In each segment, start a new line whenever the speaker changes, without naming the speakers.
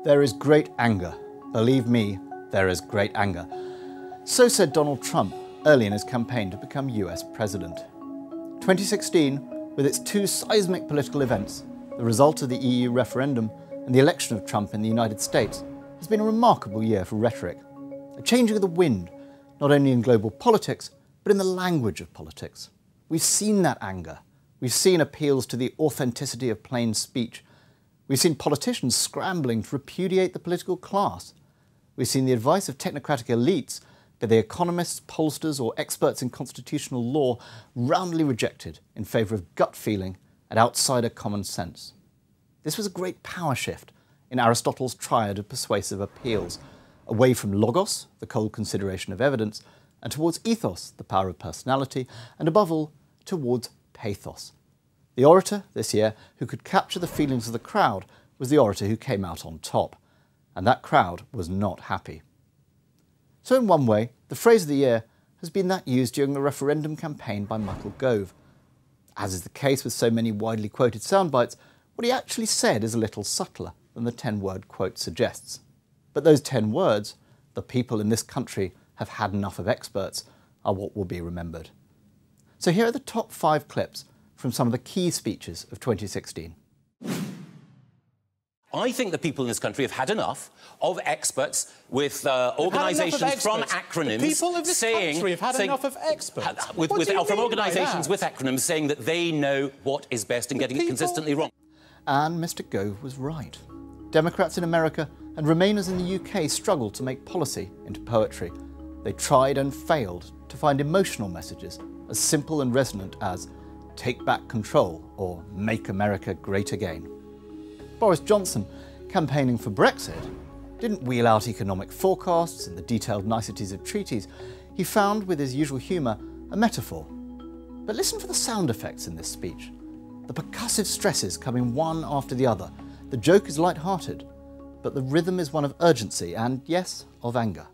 There is great anger. Believe me, there is great anger. So said Donald Trump early in his campaign to become US president. 2016, with its two seismic political events, the result of the EU referendum and the election of Trump in the United States, has been a remarkable year for rhetoric. A changing of the wind, not only in global politics, but in the language of politics. We've seen that anger. We've seen appeals to the authenticity of plain speech. We've seen politicians scrambling to repudiate the political class. We've seen the advice of technocratic elites, be they economists, pollsters or experts in constitutional law, roundly rejected in favour of gut feeling and outsider common sense. This was a great power shift in Aristotle's triad of persuasive appeals, away from logos, the cold consideration of evidence, and towards ethos, the power of personality, and above all, towards pathos. The orator this year who could capture the feelings of the crowd was the orator who came out on top, and that crowd was not happy. So in one way, the phrase of the year has been that used during the referendum campaign by Michael Gove. As is the case with so many widely quoted soundbites, what he actually said is a little subtler than the 10-word quote suggests. But those 10 words, the people in this country have had enough of experts, are what will be remembered. So here are the top 5 clips from some of the key speeches of 2016.
I think the people in this country have had enough of experts with organisations from acronyms.
The people of this country have had enough of experts.
From organisations with acronyms saying that they know what is best and getting it consistently wrong.
And Mr. Gove was right. Democrats in America and Remainers in the UK struggled to make policy into poetry. They tried and failed to find emotional messages as simple and resonant as "Take back control" or "Make America great again." Boris Johnson, campaigning for Brexit, didn't wheel out economic forecasts and the detailed niceties of treaties. He found, with his usual humour, a metaphor. But listen for the sound effects in this speech. The percussive stresses coming one after the other. The joke is light-hearted, but the rhythm is one of urgency and, yes, of anger.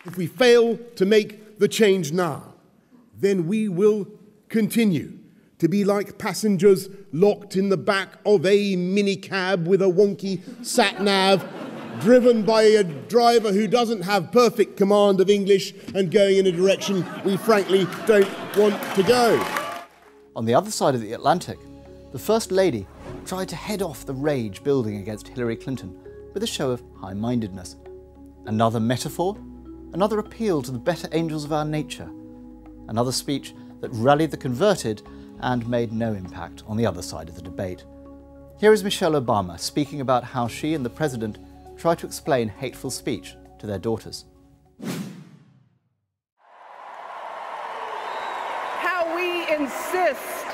If we fail to make the change now, then we will continue to be like passengers locked in the back of a minicab with a wonky sat-nav, driven by a driver who doesn't have perfect command of English and going in a direction we frankly don't want to go.
On the other side of the Atlantic, the First Lady tried to head off the rage building against Hillary Clinton with a show of high-mindedness. Another metaphor, another appeal to the better angels of our nature, another speech that rallied the converted and made no impact on the other side of the debate. Here is Michelle Obama speaking about how she and the President try to explain hateful speech to their daughters.
How we insist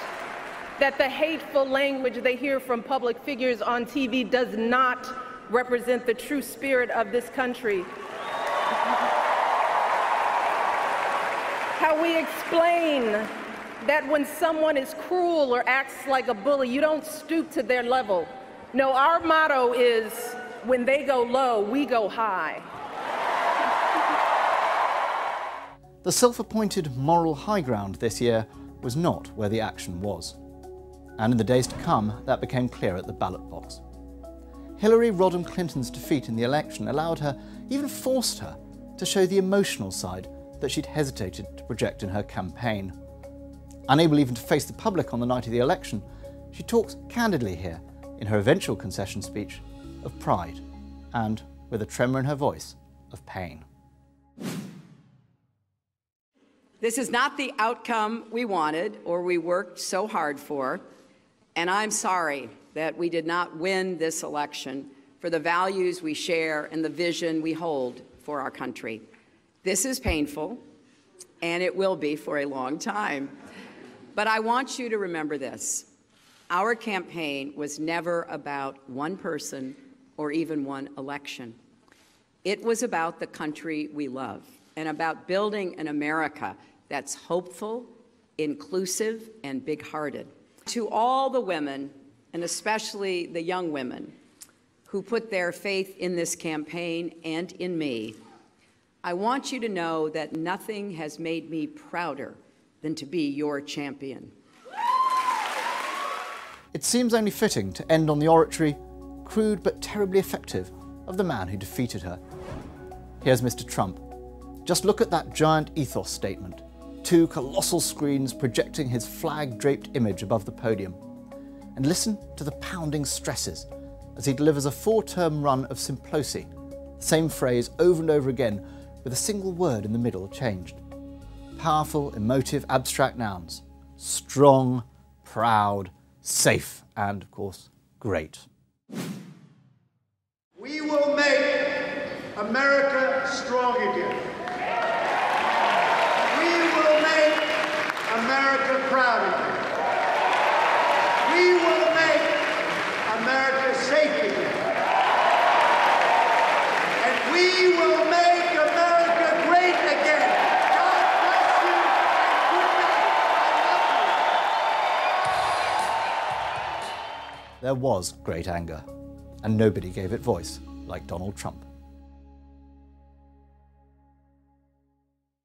that the hateful language they hear from public figures on TV does not represent the true spirit of this country. How we explain that when someone is cruel or acts like a bully, you don't stoop to their level. No, our motto is, when they go low, we go high.
The self-appointed moral high ground this year was not where the action was. And in the days to come, that became clear at the ballot box. Hillary Rodham Clinton's defeat in the election allowed her, even forced her, to show the emotional side that she'd hesitated to project in her campaign. Unable even to face the public on the night of the election, she talks candidly here, in her eventual concession speech, of pride and, with a tremor in her voice, of pain.
This is not the outcome we wanted or we worked so hard for, and I'm sorry that we did not win this election for the values we share and the vision we hold for our country. This is painful, and it will be for a long time. But I want you to remember this. Our campaign was never about one person or even one election. It was about the country we love and about building an America that's hopeful, inclusive, and big-hearted. To all the women, and especially the young women, who put their faith in this campaign and in me, I want you to know that nothing has made me prouder than to be your champion.
It seems only fitting to end on the oratory, crude but terribly effective, of the man who defeated her. Here's Mr. Trump. Just look at that giant ethos statement. 2 colossal screens projecting his flag-draped image above the podium. And listen to the pounding stresses as he delivers a 4-term run of simplocy, the same phrase over and over again with a single word in the middle changed. Powerful, emotive, abstract nouns. Strong, proud, safe, and, of course, great.
We will make America strong again. We will make America proud again. We will make America safe again. And we will make America great again. God bless you and good night. I love you.
There was great anger, and nobody gave it voice like Donald Trump.